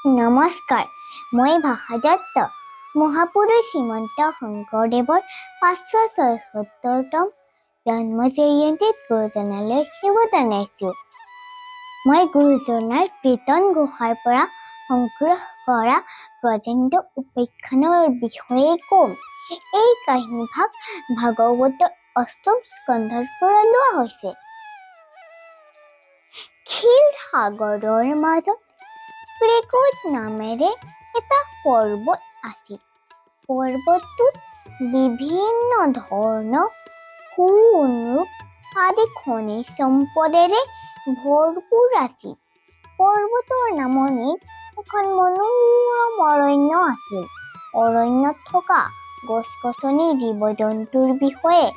নমস্কাৰ, মই ভাষাদত্ত। মহাপুৰুষ শ্ৰীমন্ত শংকৰদেৱৰ 576তম জন্ম জয়ন্তীত গুৰুজনালৈ সেৱা জনাইছো। মই গুৰুজনাৰ কীৰ্তন ঘোষাৰ পৰা সংগ্ৰহ কৰা ব্ৰজেন্দ্ৰ উপাখ্যানৰ বিষয়ে কম। এই কাহিনীভাগ ভাগৱতৰ ৮ম স্কন্ধৰ পৰা লোৱা হৈছে। ক্ষীৰ সাগৰৰ মাজত ক্ৰেকট নামেৰে এটা পৰ্বত আছিল। পৰ্বতটোত বিভিন্ন ধৰণৰ সোণ-ৰূপ আদি খনিজ সম্পদেৰে ভৰপূৰ আছিল। পৰ্বতৰ নামনিত এখন মনোৰম অৰণ্য আছিল। অৰণ্যত থকা গছ-গছনি জীৱ-জন্তুৰ বিষয়ে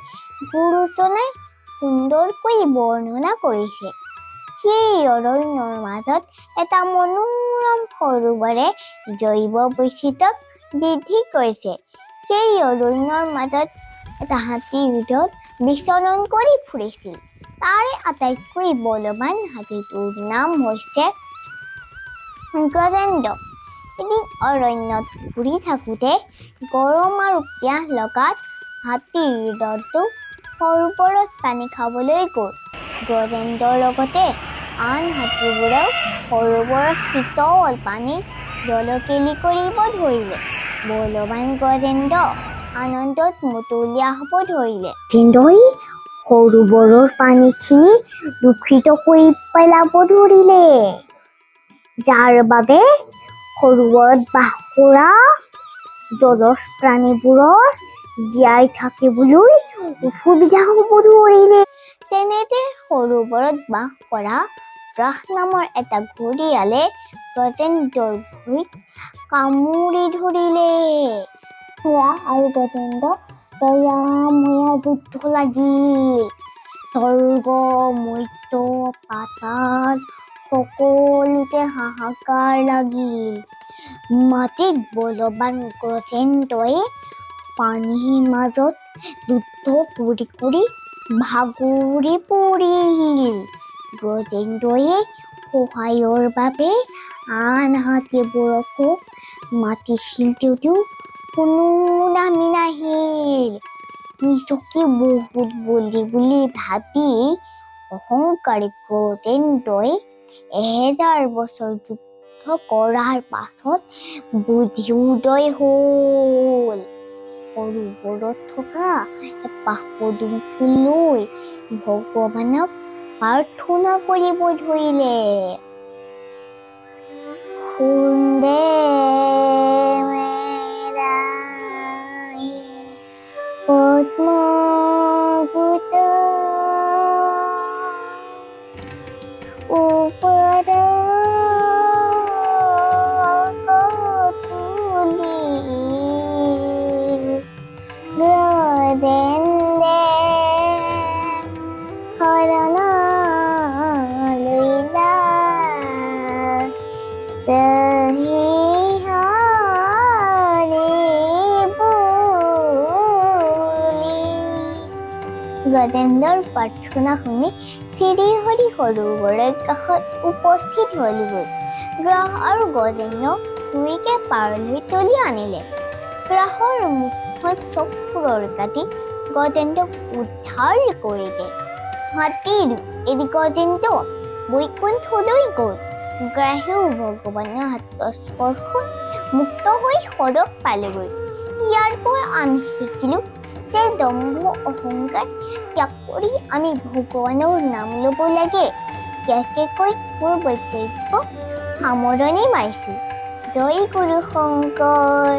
গুৰুজনাই সুন্দৰকৈ বৰ্ণনা কৰিছে। সেই অৰণ্যৰ মাজত এটা মনোৰম সৰোবৰে জৈৱ বৈচিত্ৰ্যক বৃদ্ধি কৰিছে। সেই অৰণ্যৰ মাজত এটা হাতী উঠত বিচৰণ কৰি ফুৰিছিল। তাৰে আটাইতকৈ বলৱান হাতীটোৰ নাম হৈছে গজেন্দ্ৰ। এদিন অৰণ্যত ঘূৰি থাকোঁতে গৰম আৰু পিয়াহ লগাত হাতীৰ দলটো সৰোবৰত পানী খাবলৈ গ'ল। গজেন্দ্ৰৰ লগতে আন হাতীবোৰেও সৰোবৰৰ শীতল পানীত জলকেলী কৰিব ধৰিলে। বলৱান গজেন্দ্ৰ আনন্দত মতলীয়া হ'ব ধৰিলে। গজেন্দ্ৰই সৰোবৰৰ পানীখিনি দূষিত কৰি পেলাব ধৰিলে, যাৰ বাবে সৰোবৰত বাস কৰা জলজ প্ৰাণীবোৰৰ জীয়াই থাকিবলৈ অসুবিধা হ'ব ধৰিলে। তেনেতে সৰোবৰত বাস কৰা ব্ৰাহ নামৰ এটা ঘৰিয়ালে গজেন্দ্ৰৰ ভৰিত কামুৰি ধৰিলে। ব্ৰাহ আৰু গজেন্দ্ৰৰ দয়াময়া যুদ্ধ লাগিল। স্বৰ্গ, মৰ্ত্য, পাতাল সকলোতে হাহাকাৰ লাগিল। মাটিত বলৱান গজেন্দ্ৰই পানীৰ মাজত যুদ্ধ কৰি কৰি ভাগৰি পৰিল। গজেন্দ্ৰই সহায়ৰ বাবে আন হাতীবোৰকো মাতিছিল যদিও কোনো নামি নাহিল। নিজকে বহুত বলি বুলি ভাবি অহংকাৰী গজেন্দ্ৰই 1000 বছৰ যুদ্ধ কৰাৰ পাছত বুদ্ধি উদয় হ'ল। সৰোবৰত থকা এপাহ পদুম ফুল লৈ ভগৱানক প্ৰাৰ্থনা কৰিব ধৰিলে। খুন দে মেৰা পদ্মভূত ওপৰ তুলি গজেন্দ্ৰে শৰণ লৈলা ৰহি হৰি বুলি। গজেন্দ্ৰৰ প্ৰাৰ্থনা শুনি শ্ৰীহৰি সৰোবৰৰ কাষত উপস্থিত হ'লগৈ। গ্ৰাহ আৰু গজেন্দ্ৰ দুয়োকে পাৰলৈ তুলি আনিলে। গ্ৰাহৰ মুখখন চকুৰৰ কাটি গজেন্দ্ৰক উদ্ধাৰ কৰিলে। হাতীৰ এৰি গজেন্দ্ৰ বৈকুণ্ঠলৈ গ'ল। গ্ৰাহেও ভগৱানৰ হাতৰ স্পৰ্শত মুক্ত হৈ সৰগ পালেগৈ। ইয়াৰ পৰা আমি শিকিলো যে দম্ভ অহংকাৰ ত্যাগ কৰি আমি ভগৱানৰ নাম ল'ব লাগে। ইয়াকে কৈ মোৰ বক্তব্য সামৰণি মাৰিছো। জয় গুৰু শংকৰ।